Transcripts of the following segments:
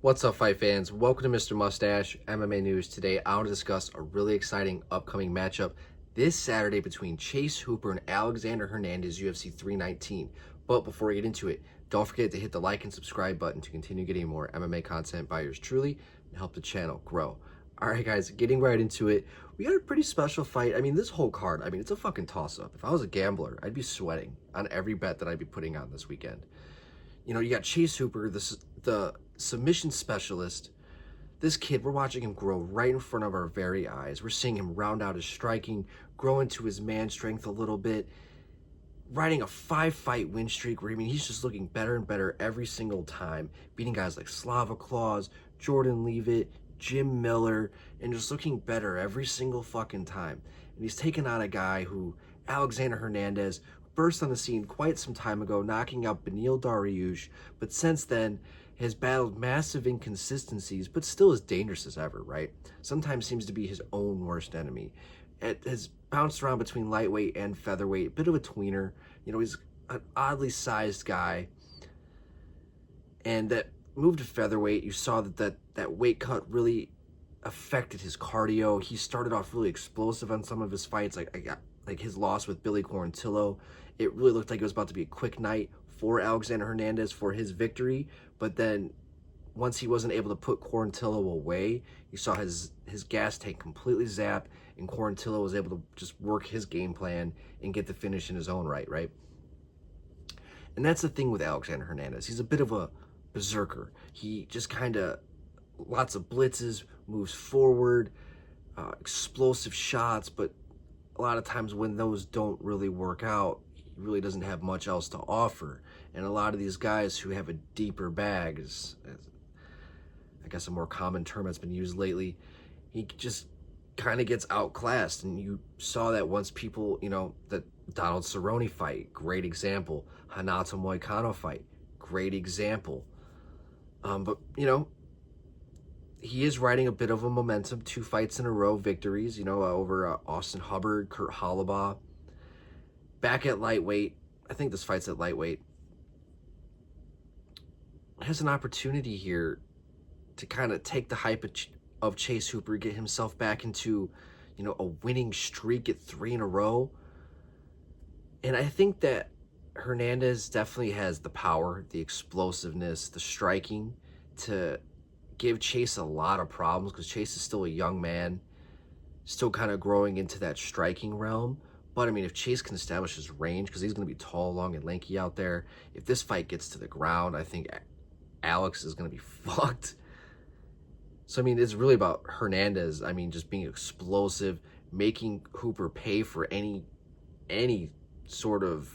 What's up, fight fans? Welcome to Mr. Mustache MMA News. Today, I want to discuss a really exciting upcoming matchup this Saturday between Chase Hooper and Alexander Hernandez, UFC 319. But before we get into it, don't forget to hit the like and subscribe button to continue getting more MMA content by yours truly and help the channel grow. All right, guys, getting right into it. We got a pretty special fight. This whole card, it's a fucking toss-up. If I was a gambler, I'd be sweating on every bet that I'd be putting on this weekend. You got Chase Hooper, the submission specialist. This kid, we're watching him grow right in front of our very eyes. We're seeing him round out his striking, grow into his man strength a little bit, riding a 5-fight win streak where, he's just looking better and better every single time, beating guys like Slava Claus, Jordan Leavitt, Jim Miller, and just looking better every single fucking time. And he's taken on a guy who, Alexander Hernandez, burst on the scene quite some time ago, knocking out Beneil Dariush, but since then has battled massive inconsistencies, but still as dangerous as ever, right? Sometimes seems to be his own worst enemy. It has bounced around between lightweight and featherweight, a bit of a tweener. He's an oddly sized guy. And that move to featherweight, you saw that weight cut really affected his cardio. He started off really explosive on some of his fights, like his loss with Billy Quarantillo. It really looked like it was about to be a quick night for Alexander Hernandez for his victory, but then once he wasn't able to put Quarantillo away, you saw his gas tank completely zap, and Quarantillo was able to just work his game plan and get the finish in his own right? And that's the thing with Alexander Hernandez. He's a bit of a berserker. He just kind of, lots of blitzes, moves forward, explosive shots, but a lot of times when those don't really work out, he really doesn't have much else to offer. And a lot of these guys who have a deeper bag, is I guess a more common term that's been used lately, he just kind of gets outclassed. And you saw that once people, the Donald Cerrone fight, great example. Hanato Moicano fight, great example. But he is riding a bit of a momentum, 2 fights in a row, victories, over Austin Hubbard, Kurt Hollabaugh. Back at lightweight, I think this fight's at lightweight, has an opportunity here to kind of take the hype of Chase Hooper, get himself back into, a winning streak at 3 in a row. And I think that Hernandez definitely has the power, the explosiveness, the striking to give Chase a lot of problems, because Chase is still a young man, still kind of growing into that striking realm. But if Chase can establish his range, because he's going to be tall, long, and lanky out there, if this fight gets to the ground, I think Alex is going to be fucked. So it's really about Hernandez, just being explosive, making Hooper pay for any sort of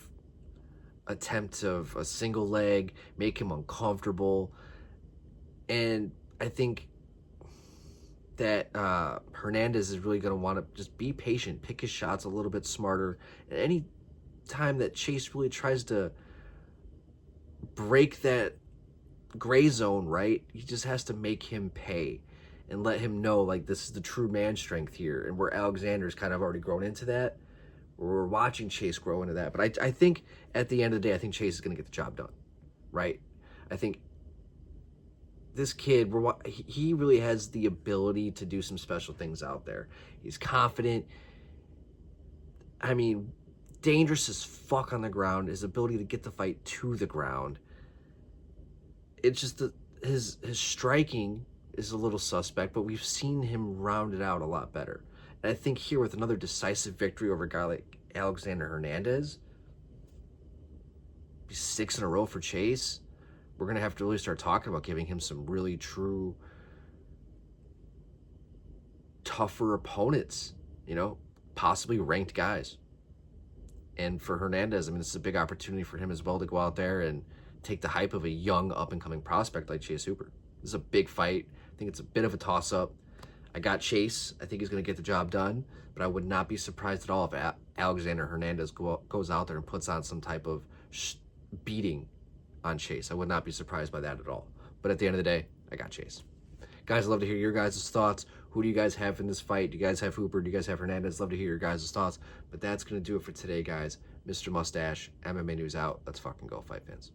attempt of a single leg, make him uncomfortable. And I think that Hernandez is really going to want to just be patient, pick his shots a little bit smarter. And any time that Chase really tries to break that gray zone, right, he just has to make him pay and let him know, this is the true man strength here. And where Alexander's kind of already grown into that, we're watching Chase grow into that. But I think at the end of the day, I think Chase is going to get the job done, right? I think this kid, he really has the ability to do some special things out there. He's confident. Dangerous as fuck on the ground. His ability to get the fight to the ground. It's just that his striking is a little suspect, but we've seen him round it out a lot better. And I think here, with another decisive victory over a guy like Alexander Hernandez, 6 in a row for Chase, we're going to have to really start talking about giving him some really true, tougher opponents, possibly ranked guys. And for Hernandez, this is a big opportunity for him as well to go out there and take the hype of a young, up-and-coming prospect like Chase Hooper. This is a big fight. I think it's a bit of a toss-up. I got Chase. I think he's going to get the job done, but I would not be surprised at all if Alexander Hernandez goes out there and puts on some type of beating on Chase. I would not be surprised by that at all. But at the end of the day, I got Chase. Guys, I'd love to hear your guys' thoughts. Who do you guys have in this fight? Do you guys have Hooper? Do you guys have Hernandez? Love to hear your guys' thoughts. But that's going to do it for today, guys. Mr. Mustache, MMA News out. Let's fucking go, fight fans.